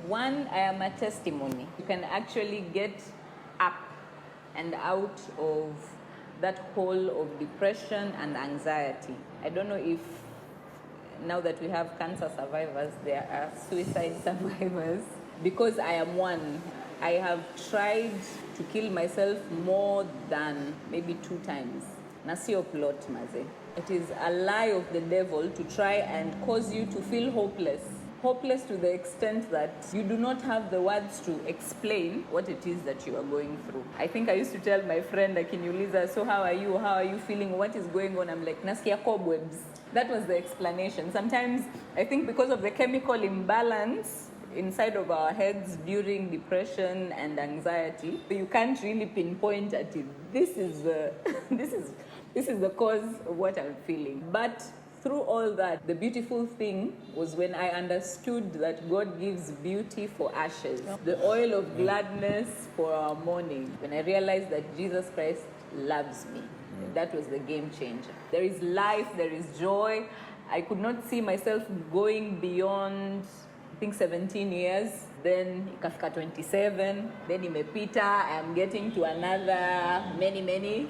One, I am a testimony. You can actually get up and out of that hole of depression and anxiety. I don't know if now that we have cancer survivors, there are suicide survivors. Because I am one, I have tried to kill myself more than maybe 2 times. Na sio plot maze. It is a lie of the devil to try and cause you to feel hopeless. Hopeless to the extent that you do not have the words to explain what it is that you are going through. I think I used to tell my friend, like in Uliza, so how are you? How are you feeling? What is going on? I'm like, nasikia cobwebs. That was the explanation. Sometimes I think because of the chemical imbalance inside of our heads during depression and anxiety, you can't really pinpoint at it. This is the cause of what I'm feeling. But through all that, the beautiful thing was when I understood that God gives beauty for ashes, the oil of gladness for our mourning. When I realized that Jesus Christ loves me, that was the game changer. There is life, there is joy. I could not see myself going beyond, I think, 17 years. Then ikafika 27, then imepita, I am getting to another many